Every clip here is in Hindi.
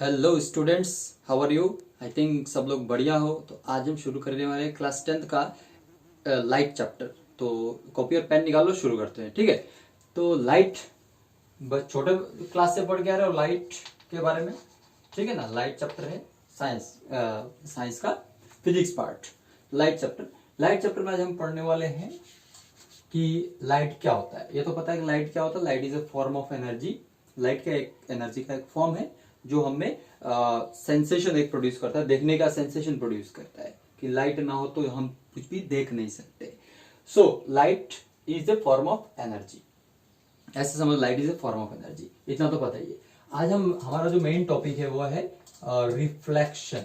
Hello students, how are you. I think सब लोग बढ़िया हो। तो आज हम शुरू करने वाले हैं क्लास 10th का लाइट चैप्टर। तो कॉपी और पेन निकालो, शुरू करते हैं। ठीक है। तो लाइट बस छोटे क्लास से पढ़ के आ रहे हो लाइट के बारे में। ठीक है ना। लाइट चैप्टर है साइंस का फिजिक्स पार्ट। लाइट चैप्टर में आज हम पढ़ने वाले हैं कि लाइट क्या होता है। ये तो पता है कि लाइट क्या होता है। Light is a form of energy. Light का एक एनर्जी का एक फॉर्म है जो हमें सेंसेशन एक प्रोड्यूस करता है, देखने का सेंसेशन प्रोड्यूस करता है। कि लाइट ना हो तो हम कुछ भी देख नहीं सकते। So light is a form of energy. ऐसे समझ, light is a form of energy, इतना तो पता ही है। आज हमारा जो मेन टॉपिक है वो है रिफ्लेक्शन।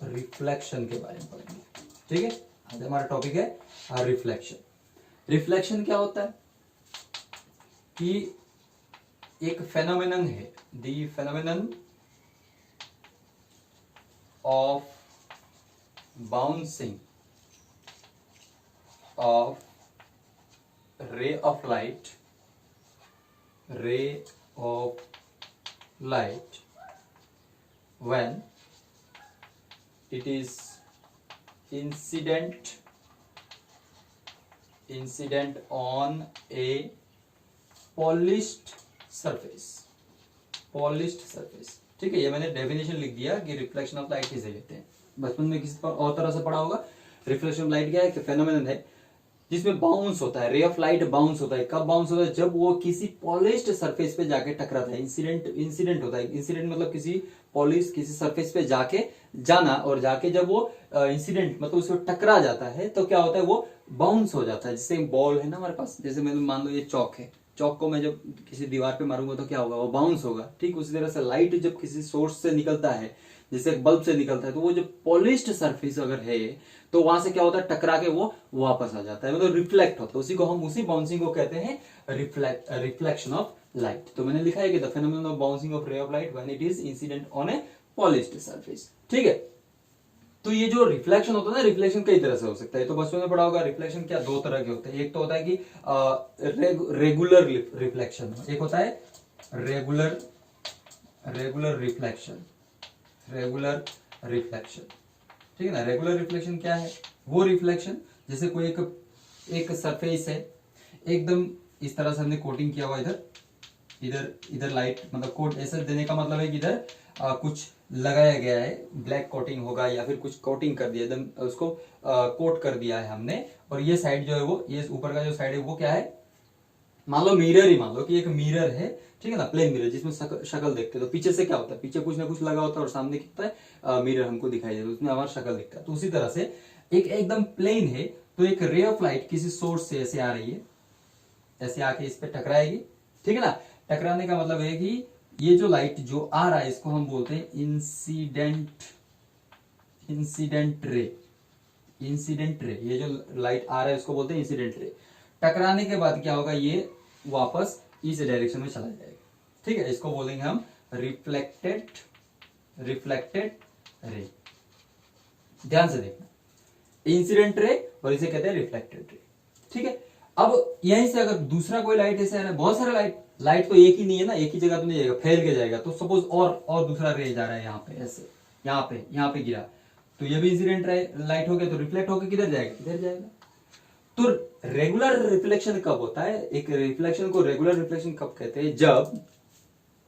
रिफ्लेक्शन के बारे में पढ़ेंगे। ठीक है। आज हमारा टॉपिक है रिफ्लेक्शन। रिफ्लेक्शन क्या होता है कि एक फेनोमेनन है, the phenomenon of bouncing off ray of light when it is incident on a polished surface। ठीक है। ये मैंने डेफिनेशन लिख दिया कि रिफ्लेक्शन ऑफ लाइट किसे कहते हैं। बचपन में किसी पर और तरह से पढ़ा होगा। रिफ्लेक्शन ऑफ लाइट क्या है कि फेनोमेनन है जिसमें बाउंस होता है। रे ऑफ लाइट बाउंस होता है। कब बाउंस होता है? जब वो किसी पॉलिश्ड सरफेस पे जाके टकराता है। इंसिडेंट होता है। इंसिडेंट मतलब किसी सरफेस पे जाके जाना, और जाके जब वो इंसिडेंट मतलब उसमें टकरा जाता है तो क्या होता है, वो बाउंस हो जाता है। जैसे बॉल है ना हमारे पास, जैसे मैं मान लो ये चौक है, चौक को मैं जब किसी दीवार पे मारूंगा तो क्या होगा, वो बाउंस होगा। ठीक उसी तरह से लाइट जब किसी सोर्स से निकलता है, जैसे बल्ब से निकलता है, तो वो जो पॉलिश्ड सरफेस अगर है तो वहां से क्या होता है, टकरा के वो वापस आ जाता है, मतलब रिफ्लेक्ट होता है। उसी बाउंसिंग को कहते हैं रिफ्लेक्शन ऑफ लाइट। तो मैंने लिखा है कि the phenomenon of bouncing off ray of light when it is incident on A polished surface. ठीक है। तो ये जो रिफ्लेक्शन होता है ना, रिफ्लेक्शन कई तरह से हो सकता है। तो बचपन में पढ़ा होगा रिफ्लेक्शन क्या दो तरह के होते हैं। एक तो होता है कि रेगुलर रिफ्लेक्शन, एक होता है रेगुलर रिफ्लेक्शन। ठीक है ना। रेगुलर रिफ्लेक्शन क्या है? वो रिफ्लेक्शन जैसे कोई एक सरफेस है, एकदम इस तरह से हमने कोटिंग किया हुआ, इधर लाइट मतलब कोट ऐसे देने का मतलब है कि इधर कुछ लगाया गया है, ब्लैक कोटिंग होगा या फिर कुछ कोटिंग कर दिया, एकदम उसको कोट कर दिया है हमने। और ये साइड जो है वो, ये ऊपर का जो साइड है वो क्या है, मान लो मिरर ही मान लो कि एक मिरर है। ठीक है ना। प्लेन मिरर जिसमें शक्ल देखते हैं। तो पीछे से क्या होता है, पीछे कुछ ना कुछ लगा होता है और सामने कितना है मिरर हमको दिखाई देता है, उसमें हमारा शक्ल दिखता है। तो उसी तरह से एक एकदम प्लेन है, तो एक रे ऑफ लाइट किसी सोर्स से ऐसे आ रही है, ऐसे आके इस पे टकराएगी। ठीक है ना। टकराने का मतलब है कि ये जो लाइट जो आ रहा है इसको हम बोलते हैं इंसिडेंट रे। ये जो लाइट आ रहा है उसको बोलते हैं इंसिडेंट रे। टकराने के बाद क्या होगा, ये वापस इस डायरेक्शन में चला जाएगा। ठीक है। इसको बोलेंगे हम रिफ्लेक्टेड रे। ध्यान से देखना, इंसिडेंट रे और इसे कहते हैं रिफ्लेक्टेड रे। ठीक है। अब यहीं से अगर दूसरा कोई लाइट ऐसे है ना, बहुत सारे लाइट तो एक ही नहीं है ना, एक ही जगह तो नहीं जाएगा, फैल के जाएगा। तो सपोज और दूसरा रे जा रहा है यहाँ पे, ऐसे यहाँ पे गिरा, तो ये भी इंसिडेंट लाइट हो गया, तो रिफ्लेक्ट होकर किधर जाएगा, इधर जाएगा। तो रेगुलर रिफ्लेक्शन कब होता है, एक रिफ्लेक्शन को रेगुलर रिफ्लेक्शन कब कहते हैं,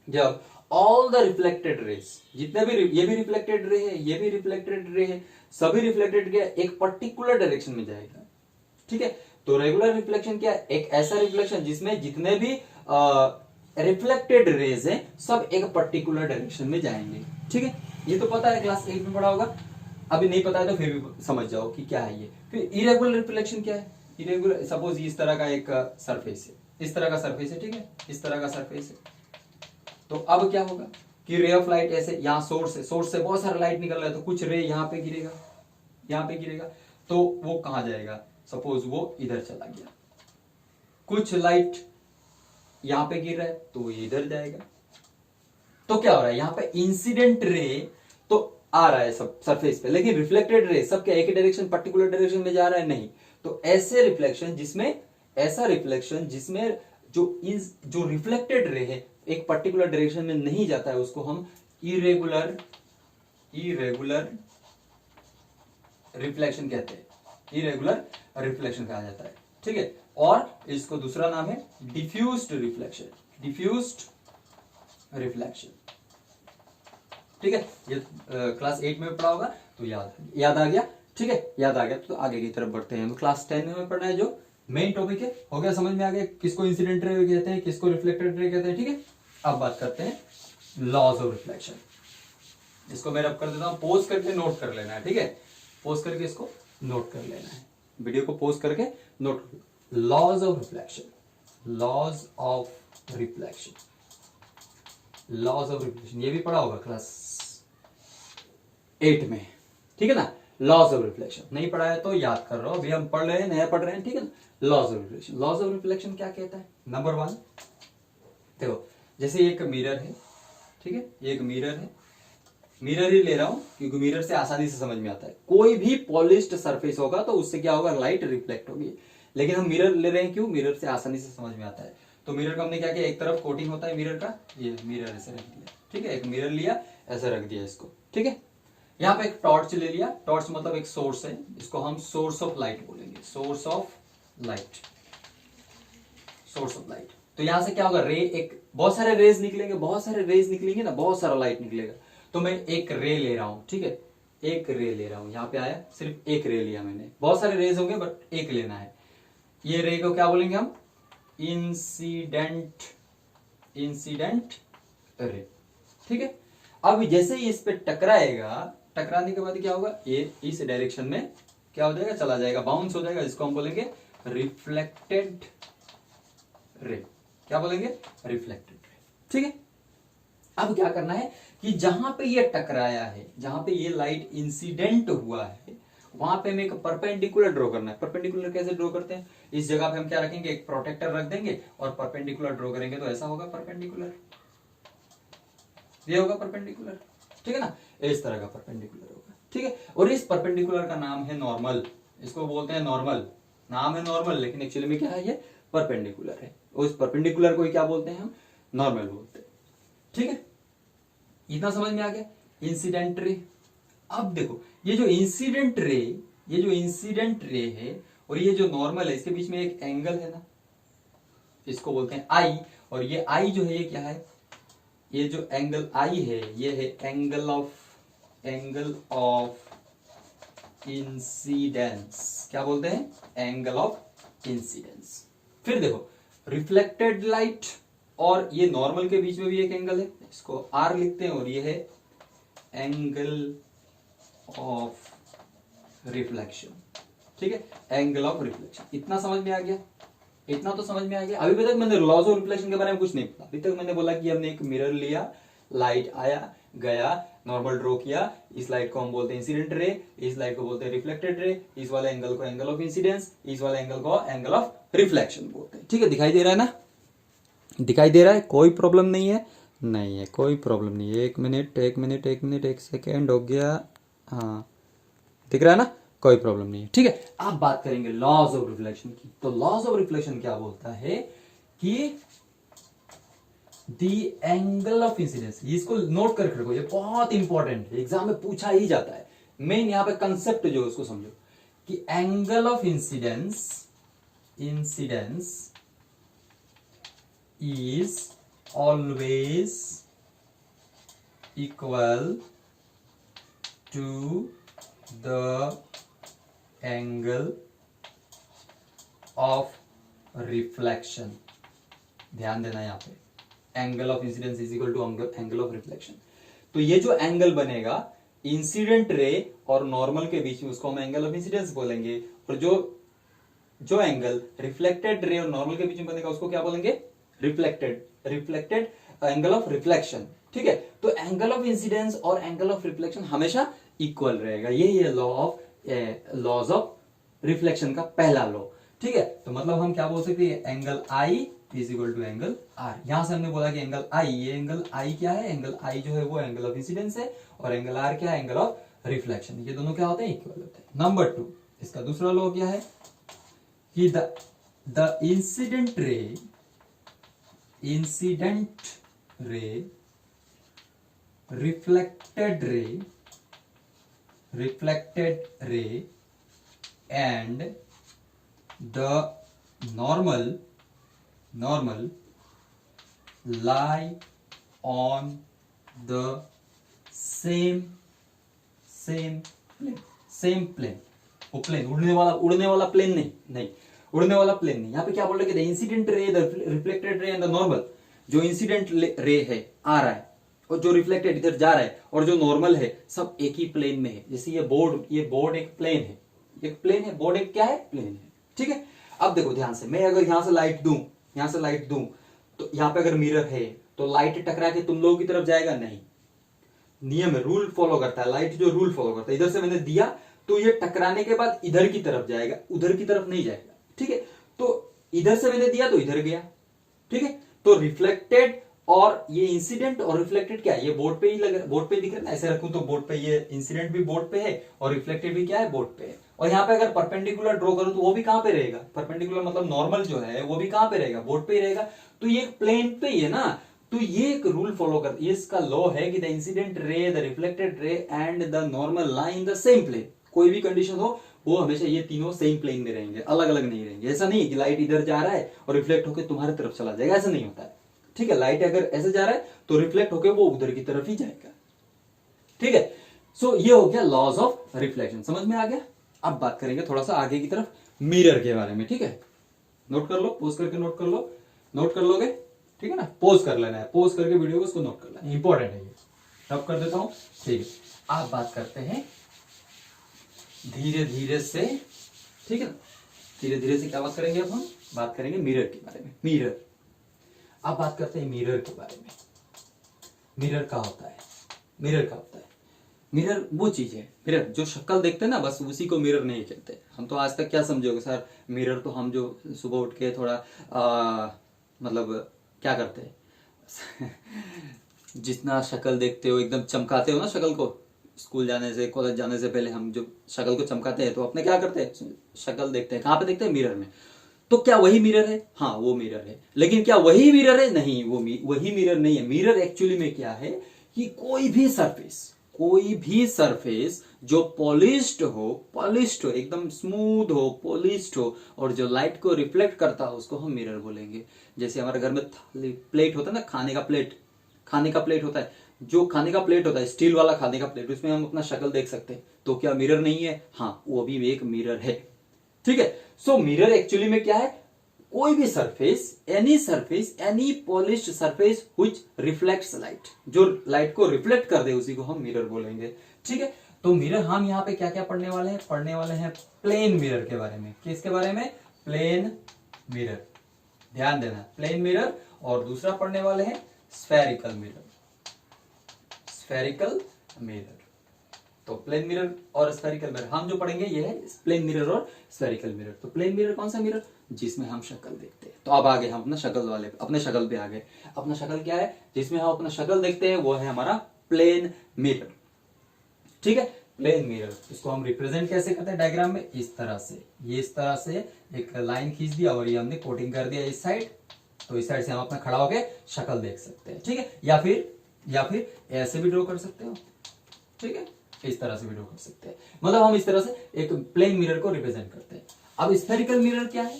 जब ऑल द रिफ्लेक्टेड रेज, जितने भी, ये भी रिफ्लेक्टेड रे है, ये भी रिफ्लेक्टेड रे है, सभी रिफ्लेक्टेड रे एक पर्टिकुलर डायरेक्शन में जाएगा। ठीक है। तो रेगुलर रिफ्लेक्शन क्या है, एक ऐसा रिफ्लेक्शन जिसमें जितने भी रिफ्लेक्टेड रेज हैं सब एक पर्टिकुलर डायरेक्शन में जाएंगे। ठीक है। ये तो पता है, क्लास 8 में पढ़ा होगा। अभी नहीं पता है तो फिर भी समझ जाओ कि क्या है ये। फिर इरेगुलर रिफ्लेक्शन क्या है। इरेगुलर, सपोज इस तरह का एक सरफेस है, इस तरह का सरफेस है। ठीक है। इस तरह का सरफेस है, तो अब क्या होगा कि रे ऑफ लाइट ऐसे, यहाँ सोर्स से बहुत सारा लाइट निकल रहा है, तो कुछ रे यहाँ पे गिरेगा, तो वो कहां जाएगा, सपोज वो इधर चला गया। कुछ लाइट यहां पे गिर रहा है तो वो इधर जाएगा। तो क्या हो रहा है, यहां पे इंसिडेंट रे तो आ रहा है सब सरफेस पे, लेकिन रिफ्लेक्टेड रे सब क्या एक ही डायरेक्शन, पर्टिकुलर डायरेक्शन में जा रहा है, नहीं। तो ऐसे रिफ्लेक्शन जिसमें जो रिफ्लेक्टेड रे है एक पर्टिकुलर डायरेक्शन में नहीं जाता है, उसको हम इरेगुलर रिफ्लेक्शन कहते हैं, इरेगुलर रिफ्लेक्शन कहा जाता है, ठीक है। और इसको दूसरा नाम है डिफ्यूज्ड रिफ्लेक्शन, डिफ्यूज्ड रिफ्लेक्शन, ठीक है। ये क्लास 8 में पढ़ा होगा तो याद आ गया, ठीक है, याद आ गया। तो आगे की तरफ बढ़ते हैं, हम क्लास 10 में पढ़ना है जो मेन टॉपिक है, हो गया, समझ में आ गया किसको इंसिडेंट रे कहते हैं, किसको रिफ्लेक्टेड रे कहते हैं, ठीक है। अब बात करते हैं लॉज ऑफ रिफ्लेक्शन। इसको मैं रब कर देता हूं, पोज करके नोट कर लेना है, ठीक है, पोज करके इसको नोट कर लेना है, वीडियो को पोज करके note. Laws of reflection, laws of reflection, laws of reflection, ये भी पढ़ा होगा क्लास 8 में, ठीक है ना। लॉज ऑफ रिफ्लेक्शन नहीं पढ़ा है तो याद कर रहा हूं, अभी हम पढ़ रहे हैं, नया पढ़ रहे हैं, ठीक है ना। Laws of reflection, laws of reflection क्या कहता है? नंबर 1 देखो, जैसे एक मिरर है, ठीक है, ये एक मिरर है, मिरर ही ले रहा हूं क्योंकि मिरर से आसानी से समझ में आता है। कोई भी पॉलिश्ड सरफेस होगा तो उससे क्या होगा, लाइट रिफ्लेक्ट होगी, लेकिन हम मिरर ले रहे हैं क्यों, मिरर से आसानी से समझ में आता है। तो मिरर का हमने क्या किया, एक तरफ कोटिंग होता है मिरर का, ये मिरर ऐसे रख दिया, ठीक है, एक मिरर लिया ऐसे रख दिया इसको, ठीक है। यहाँ पे एक टॉर्च ले लिया, टॉर्च मतलब एक सोर्स है, इसको हम सोर्स ऑफ लाइट बोलेंगे, source of light, source of light. तो यहां से क्या होगा, रे, एक बहुत सारे रेज निकलेंगे, बहुत सारे रेज निकलेंगे ना, बहुत सारा लाइट निकलेगा। तो मैं एक रे ले रहा हूं, ठीक है, एक रे ले रहा हूं, यहां पे आया, सिर्फ एक रे लिया मैंने, बहुत सारे रेज होंगे बट एक लेना है। ये रे को क्या बोलेंगे हम, इंसिडेंट, इंसिडेंट रे, ठीक है। अब जैसे ही इस पे टकराएगा, टकराने के बाद क्या होगा, ये इस डायरेक्शन में क्या हो जाएगा, चला जाएगा, बाउंस हो जाएगा, इसको हम बोलेंगे रिफ्लेक्टेड रे, क्या बोलेंगे, रिफ्लेक्टेड रे, ठीक है। अब क्या करना है कि जहां पे ये टकराया है, जहां पे ये लाइट इंसिडेंट हुआ है, वहां पे हमें एक परपेंडिकुलर ड्रॉ करना है। परपेंडिकुलर कैसे ड्रॉ करते हैं, इस जगह पे हम क्या रखेंगे, एक प्रोटेक्टर रख देंगे और परपेंडिकुलर ड्रॉ करेंगे, तो ऐसा होगा परपेंडिकुलर, ये होगा परपेंडिकुलर, ठीक है ना, इस तरह का परपेंडिकुलर होगा, ठीक है। और इस परपेंडिकुलर का नाम है नॉर्मल, इसको बोलते हैं नॉर्मल, नाम है नॉर्मल, लेकिन एक्चुअली में क्या है, ये परपेंडिकुलर है। उस परपेंडिकुलर को क्या बोलते हैं हम, नॉर्मल बोलते हैं, ठीक है। इतना समझ में आ गया, इंसिडेंट रे। अब देखो, ये जो इंसिडेंट रे, ये जो इंसिडेंट रे है और ये जो नॉर्मल है, इसके बीच में एक एंगल है ना, इसको बोलते हैं आई। और ये आई जो है, ये क्या है, ये जो एंगल आई है, ये है एंगल ऑफ इंसिडेंस, क्या बोलते हैं, एंगल ऑफ इंसिडेंस। फिर देखो, रिफ्लेक्टेड लाइट और ये नॉर्मल के बीच में भी एक एंगल है, इसको आर लिखते हैं, और ये है एंगल ऑफ रिफ्लेक्शन, ठीक है, एंगल ऑफ रिफ्लेक्शन। इतना समझ में आ गया, इतना तो समझ में आ गया। अभी तक मैंने लॉज ऑफ रिफ्लेक्शन के बारे में कुछ नहीं पता, अभी तक मैंने बोला कि हमने एक मिरर लिया, लाइट आया गया, नॉर्मल ड्रॉ किया, इस लाइट को हम बोलते हैं इंसिडेंट रे, इस लाइट को बोलते हैं रिफ्लेक्टेड रे, इस वाले एंगल को एंगल ऑफ इंसिडेंस, इस वाले एंगल को एंगल ऑफ रिफ्लेक्शन बोलते हैं, ठीक है। दिखाई दे रहा है ना, दिखाई दे रहा है, कोई प्रॉब्लम नहीं है, नहीं है कोई प्रॉब्लम नहीं है। एक मिनट, एक सेकेंड हो गया, हाँ दिख रहा है ना, कोई प्रॉब्लम नहीं है, ठीक है। अब बात करेंगे लॉज ऑफ रिफ्लेक्शन की। तो लॉज ऑफ रिफ्लेक्शन क्या बोलता है कि दी एंगल ऑफ इंसिडेंस, इसको नोट करके रखो, ये बहुत इंपॉर्टेंट है, एग्जाम में पूछा ही जाता है। मेन यहां पे कंसेप्ट जो उसको समझो कि angle of incidence is always equal to the angle of reflection. ध्यान देना यहां पे, angle of incidence is equal to angle of reflection. तो ये जो एंगल बनेगा इंसिडेंट रे और नॉर्मल के बीच में, उसको हम एंगल ऑफ इंसिडेंस बोलेंगे, और जो एंगल रिफ्लेक्टेड रे और नॉर्मल के बीच में बनेगा उसको क्या बोलेंगे, रिफ्लेक्टेड एंगल ऑफ रिफ्लेक्शन, ठीक है। तो एंगल ऑफ इंसिडेंस और एंगल ऑफ रिफ्लेक्शन हमेशा इक्वल रहेगा, ये लॉज ऑफ रिफ्लेक्शन का पहला लॉ, ठीक है। तो मतलब हम क्या बोल सकते हैं, angle i is equal to angle r. यहां से हमने बोला कि एंगल आई, ये एंगल आई क्या है, एंगल आई जो है वो एंगल ऑफ इंसिडेंस है, और एंगल आर क्या है, एंगल ऑफ रिफ्लेक्शन। ये दोनों क्या होते हैं, इक्वल होते हैं। नंबर 2, इसका दूसरा लॉ क्या है कि द इंसिडेंट रे, reflected ray and the normal lie on the same plane। वो प्लेन उड़ने वाला प्लेन नहीं उड़ने वाला प्लेन नहीं। यहाँ पे क्या बोल रहे हैं, incident ray, the reflected ray and the normal. जो इंसिडेंट रे है आ रहा है और जो रिफ्लेक्टेड इधर जा रहा है और जो नॉर्मल है सब एक ही प्लेन में है। जैसे ये बोर्ड एक प्लेन है, बोर्ड एक क्या है, प्लेन है। ठीक है, अब देखो ध्यान से, मैं अगर यहां से लाइट दूं तो यहाँ पे अगर मिरर है तो लाइट टकरा के तुम लोगों की तरफ जाएगा नहीं। नियम है, रूल फॉलो करता है लाइट, जो रूल फॉलो करता है। इधर से मैंने दिया तो ये टकराने के बाद इधर की तरफ जाएगा, उधर की तरफ नहीं जाएगा। ठीक है, तो इधर से मैंने दिया तो इधर गया। ठीक है, तो रिफ्लेक्टेड और ये इंसिडेंट और रिफ्लेक्टेड क्या है, ये बोर्ड पे ही बोर्ड पे दिख रहा है ना। ऐसे रखूं तो बोर्ड पे ये इंसिडेंट भी बोर्ड पे है और रिफ्लेक्टेड भी क्या है, बोर्ड पे है। और यहाँ पे अगर परपेंडिकुलर ड्रॉ करूं तो वो भी कहां पे रहेगा, परपेंडिकुलर मतलब नॉर्मल जो है वो भी कहां पे रहेगा, बोर्ड पे ही रहेगा। तो ये प्लेन पे ही है ना, तो ये एक रूल फॉलो कर, ये इसका लॉ है कि the incident ray, the reflected ray and the normal lie in the same plane. कोई भी कंडीशन हो वो हमेशा ये तीनों सेम प्लेन में रहेंगे, अलग अलग नहीं रहेंगे। ऐसा नहीं कि लाइट इधर जा रहा है और रिफ्लेक्ट होकर तुम्हारी तरफ चला जाएगा, ऐसा नहीं होता है। ठीक है, लाइट अगर ऐसे जा रहा है तो रिफ्लेक्ट होकर वो उधर की तरफ ही जाएगा। ठीक है, सो ये हो गया लॉज ऑफ रिफ्लेक्शन, समझ में आ गया। अब बात करेंगे थोड़ा सा आगे की तरफ मिरर के बारे में। ठीक है, नोट कर लो, पोज करके नोट कर लो, नोट कर लोगे, ठीक है ना। पोज कर लेना है, पोज करके वीडियो को उसको नोट कर लेना है, इंपॉर्टेंट है ये। अब कर देता हूं, ठीक है। आप बात करते हैं धीरे धीरे से, ठीक है ना, धीरे धीरे से क्या बात करेंगे, अब हम बात करेंगे मिरर के बारे में। मिरर, अब बात करते हैं मिरर के बारे में। मिरर क्या होता है, मिरर क्या होता है। मिरर वो चीज है, मिरर जो शक्ल देखते हैं ना, बस उसी को मिरर नहीं कहते। हम तो आज तक क्या समझोगे सर, मिरर तो हम जो सुबह उठ के थोड़ा मतलब क्या करते हैं जितना शक्ल देखते हो एकदम चमकाते हो ना शक्ल को, स्कूल जाने से कॉलेज जाने से पहले हम जो शक्ल को चमकाते हैं तो अपने क्या करते हैं, शक्ल देखते हैं, कहाँ पे देखते हैं, मिरर में। तो क्या वही मिरर है, हाँ वो मिरर है। लेकिन क्या वही मिरर है, नहीं वो वही मिरर नहीं है। मिरर एक्चुअली में क्या है कि कोई भी सरफेस जो पॉलिश्ड हो, एकदम स्मूथ हो, पॉलिश्ड हो और जो लाइट को रिफ्लेक्ट करता हो उसको हम मिरर बोलेंगे। जैसे हमारे घर में प्लेट होता है ना, खाने का प्लेट होता है, जो खाने का प्लेट होता है स्टील वाला खाने का प्लेट, उसमें हम अपना शक्ल देख सकते हैं। तो क्या मिरर नहीं है, हाँ वो भी एक मिरर है। ठीक है, सो मिरर एक्चुअली में क्या है, कोई भी surface, any polished surface which reflects light, जो लाइट को रिफ्लेक्ट कर दे उसी को हम मिरर बोलेंगे। ठीक है, तो मिरर हम यहाँ पे क्या क्या पढ़ने वाले हैं प्लेन मिरर के बारे में। किसके बारे में, प्लेन मिरर, ध्यान देना, प्लेन मिरर। और दूसरा पढ़ने वाले हैं स्फेरिकल मिरर। तो प्लेन मिरर और स्फेरिकल मिरर हम जो पढ़ेंगे ये है प्लेन मिरर और स्फेरिकल मिरर। तो प्लेन मिरर कौन सा मिरर, जिसमें हम शक्ल देखते हैं। तो अब आगे हम अपने शक्ल पे आ गए। अपना शक्ल क्या है, जिसमें हम अपना शक्ल देखते हैं, वो है हमारा प्लेन मिरर। ठीक है, प्लेन मिरर, इसको हम रिप्रेजेंट कैसे करते हैं डायग्राम में, इस तरह से एक लाइन खींच दिया और ये हमने कोटिंग कर दिया इस साइड। तो इस साइड से हम अपना खड़ा होकर शक्ल देख सकते हैं। ठीक है, या फिर ऐसे भी ड्रॉ कर सकते हो। ठीक है, इस तरह से भी ड्रॉ कर सकते हैं। मतलब हम इस तरह से एक प्लेन मिरर को रिप्रेजेंट करते हैं। अब स्फेरिकल मिरर क्या है,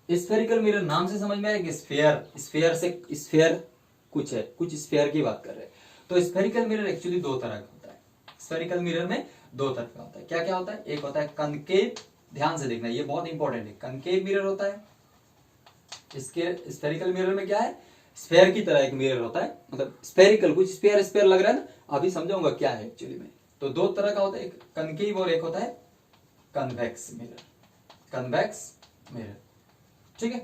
स्फेरिकल मिरर नाम से समझ में आया कि स्फेयर कुछ स्फेयर की बात कर रहे हैं। तो स्फेरिकल मिरर एक्चुअली दो तरह का होता है। स्फेरिकल मिरर में दो तरह का होता है। क्या क्या होता है, एक होता है कनकेव, ध्यान से देखना ये बहुत इंपॉर्टेंट है। कनकेव मिरर होता है, इसके स्फेरिकल मिरर में क्या है, स्फेयर की तरह एक मिरर होता है, मतलब स्फेरिकल, कुछ स्फेयर लग रहा है ना, अभी समझाऊंगा क्या है एक्चुअली में। तो दो तरह का होता है, एक कनकेव और एक होता है कन्वेक्स मिरर। ठीक है,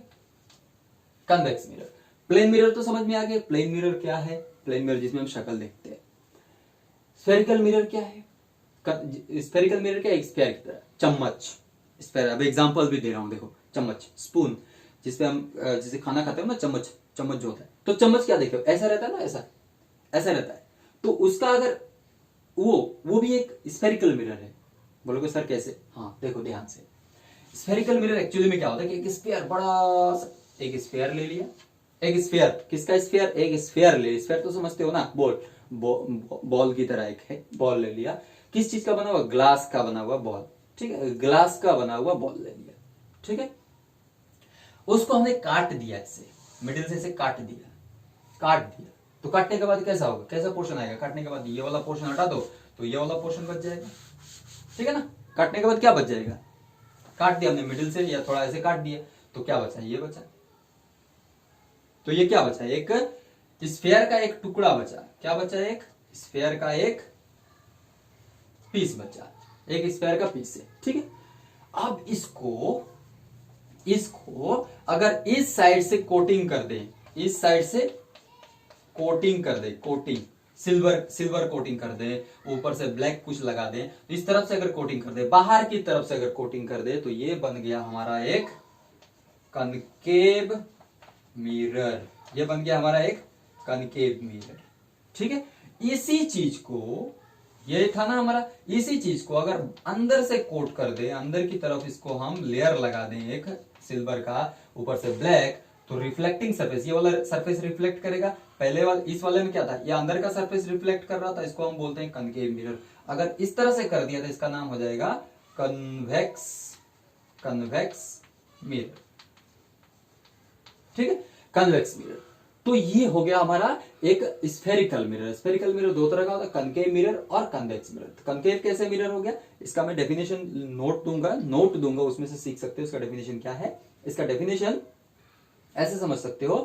कन्वेक्स मिरर। प्लेन मिरर तो समझ में आ गया, प्लेन मिरर क्या है, प्लेन मिरर जिसमें हम शक्ल देखते हैं। स्फेरिकल मिरर क्या है, स्फेरिकल मिरर क्या है, एक स्फेयर की तरह, चम्मच, स्फेयर। अब एग्जांपल भी दे रहा हूं, देखो चम्मच, स्पून, जिसपे हम जैसे खाना खाते हो ना, चम्मच जो होता है, तो चम्मच क्या देखो ऐसा रहता है ना, ऐसा रहता है। तो उसका अगर वो भी एक स्फेरिकल मिरर है। बोलोगे सर कैसे, हाँ देखो ध्यान से। स्फेरिकल मिरर एक्चुअली में क्या होता है कि एक स्फेयर, बड़ा एक स्फेयर ले लिया, एक स्फेयर, किसका स्फेयर, एक स्फेयर ले, स्फेयर तो समझते हो ना, बॉल, बॉल की तरह एक है, बॉल ले लिया, किस चीज का बना हुआ, ग्लास का बना हुआ बॉल, ठीक है, ग्लास का बना हुआ बॉल ले लिया, ठीक है, उसको हमने काट दिया, ऐसे मिडिल से ऐसे काट दिया, काट दिया, तो काटने के बाद कैसा होगा, कैसा पोर्शन आएगा, काटने के बाद ये वाला पोर्शन हटा दो तो ये वाला पोर्शन बच जाएगा, ठीक है ना, काटने के बाद क्या बच जाएगा, काट दिया हमने मिडिल से या थोड़ा ऐसे काट दिया तो क्या बचा, ये बचा, तो ये क्या बचा, एक स्फेयर का एक टुकड़ा बचा, क्या बचा, एक स्फेयर का एक पीस बचा, एक स्फेयर का पीस है, ठीक है। अब इसको अगर इस साइड से कोटिंग कर दे, इस साइड से कोटिंग कर दे, कोटिंग सिल्वर कोटिंग कर दे, ऊपर से ब्लैक कुछ लगा दे, तो इस तरफ से अगर कोटिंग कर दे, बाहर की तरफ से अगर कोटिंग कर दे, तो ये बन गया हमारा एक कनकेव मिरर, ये बन गया हमारा एक कनकेव मिरर, ठीक है। इसी चीज को, ये था ना हमारा, इसी चीज को अगर अंदर से कोट कर दे, अंदर की तरफ इसको हम लेयर लगा दें एक सिल्वर का, ऊपर से ब्लैक, तो रिफ्लेक्टिंग सरफेस, ये वाला सरफेस रिफ्लेक्ट करेगा, पहले वाले इस वाले में क्या था, ये अंदर का सरफेस रिफ्लेक्ट कर रहा था, इसको हम बोलते हैं कनकेव मिरर। अगर इस तरह से कर दिया तो इसका नाम हो जाएगा कन्वेक्स मिरर, ठीक है, कन्वेक्स मिरर। तो ये हो गया हमारा एक स्फेरिकल मिरर। स्फेरिकल मिरर दो तरह का होता है, कनकेव मिरर और कन्वेक्स मिरर। तो कनकेव कैसे मिरर हो गया, इसका मैं डेफिनेशन नोट दूंगा, उसमें से सीख सकते हो इसका डेफिनेशन क्या है। इसका डेफिनेशन ऐसे समझ सकते हो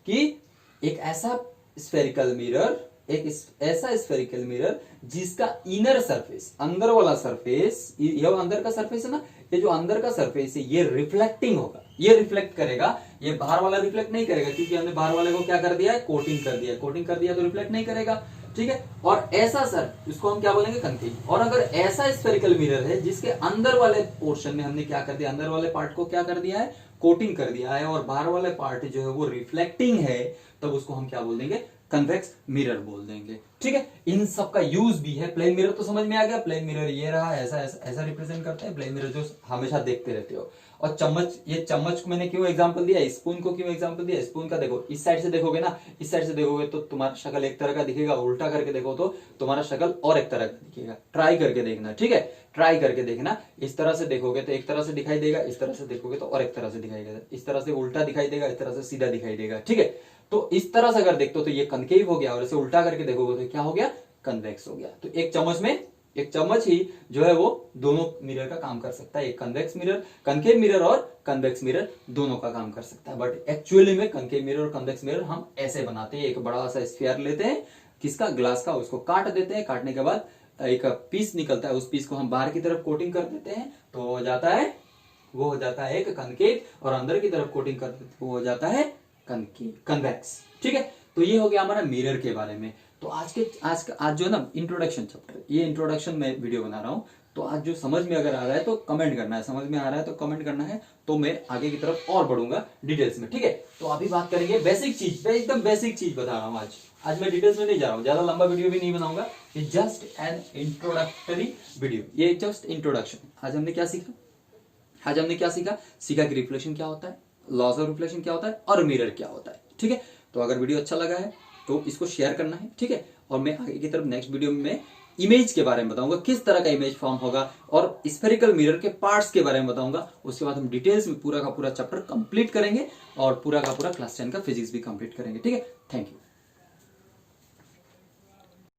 कि एक ऐसा स्फेरिकल मिरर, एक ऐसा स्फेरिकल मिरर जिसका इनर सरफेस, अंदर वाला सरफेस, ये अंदर का सरफेस है ना, ये जो अंदर का सरफेस है ये रिफ्लेक्टिंग होगा, ये रिफ्लेक्ट करेगा, ये बाहर वाला रिफ्लेक्ट नहीं करेगा, क्योंकि हमने बाहर वाले को क्या कर दिया है, कोटिंग कर दिया, कोटिंग कर दिया तो रिफ्लेक्ट नहीं करेगा, ठीक है। और ऐसा सर, इसको हम क्या बोलेंगे, कनकेव। और अगर ऐसा स्फेरिकल मिरर है जिसके अंदर वाले पोर्शन में हमने क्या कर दिया, अंदर वाले पार्ट को क्या कर दिया है, कोटिंग कर दिया है, और बाहर वाले पार्ट जो है वो रिफ्लेक्टिंग है, तब उसको हम क्या बोल देंगे, कन्वेक्स मिरर बोल देंगे, ठीक है। इन सब का यूज भी है। प्लेन मिरर तो समझ में आ गया, प्लेन मिरर ये रहा, ऐसा ऐसा ऐसा रिप्रेजेंट करते हैं प्लेन मिरर, जो हमेशा देखते रहते हो। और चम्मच, ये चम्मच को मैंने क्यों एग्जांपल दिया, स्पून को क्यों एग्जांपल दिया, स्पून का देखो, इस साइड से देखोगे ना, इस साइड से देखोगे तो तुम्हारा शक्ल एक तरह का दिखेगा, उल्टा करके देखो तो तुम्हारा शक्ल और एक तरह का दिखेगा। ट्राई करके देखना, ठीक है, ट्राई करके देखना। इस तरह से देखोगे तो एक तरह से दिखाई देगा, इस तरह से देखोगे तो और एक तरह से दिखाई देगा, इस तरह से उल्टा दिखाई देगा, इस तरह से सीधा दिखाई देगा, ठीक है। तो इस तरह से अगर देखते हो तो ये कनकेव हो गया, और इसे उल्टा करके देखोगे तो क्या हो गया, कन्वेक्स हो गया। तो एक चम्मच में, एक चम्मच ही जो है वो दोनों मिरर का काम कर सकता है, एक कन्वेक्स मिरर, कनकेव मिरर और कन्वेक्स मिरर दोनों का काम कर सकता है। बट एक्चुअली में कनकेव मिरर और कन्वेक्स मिरर हम ऐसे बनाते हैं, एक बड़ा सा स्फीयर लेते हैं, किसका, ग्लास का, उसको काट देते हैं, काटने के बाद एक पीस निकलता है, उस पीस को हम बाहर की तरफ कोटिंग कर देते हैं, तो हो जाता है, वो हो जाता है एक कनकेव, और अंदर की तरफ कोटिंग कर देते हैं, वो हो जाता है कन्वेक्स, ठीक है। तो ये हो गया हमारा मिरर के बारे में। तो आज जो है ना इंट्रोडक्शन चैप्टर, ये इंट्रोडक्शन में वीडियो बना रहा हूं, तो आज जो समझ में अगर आ रहा है तो कमेंट करना है, समझ में आ रहा है तो कमेंट करना है, तो मैं आगे की तरफ और बढ़ूंगा डिटेल्स में, ठीक है। तो अभी बात करेंगे बेसिक चीज, एकदम बेसिक चीज बता रहा हूं आज मैं डिटेल्स में नहीं जा रहा हूं, ज्यादा लंबा वीडियो भी नहीं बनाऊंगा, ये जस्ट एन इंट्रोडक्टरी वीडियो, ये जस्ट इंट्रोडक्शन। आज हमने क्या सीखा, सीखा कि रिफ्लेक्शन क्या होता है, लॉस ऑफ रिफ्लेक्शन क्या होता है, और मिरर क्या होता है, ठीक है। तो अगर वीडियो अच्छा लगा है तो इसको शेयर करना है, ठीक है। और मैं आगे की तरफ नेक्स्ट वीडियो में इमेज के बारे में बताऊंगा, किस तरह का इमेज फॉर्म होगा, और स्फेरिकल मिरर के पार्ट्स के बारे में बताऊंगा। उसके बाद हम डिटेल्स में पूरा का पूरा चैप्टर कंप्लीट करेंगे, और पूरा का पूरा क्लास 10 का फिजिक्स भी कंप्लीट करेंगे, ठीक है। Thank you.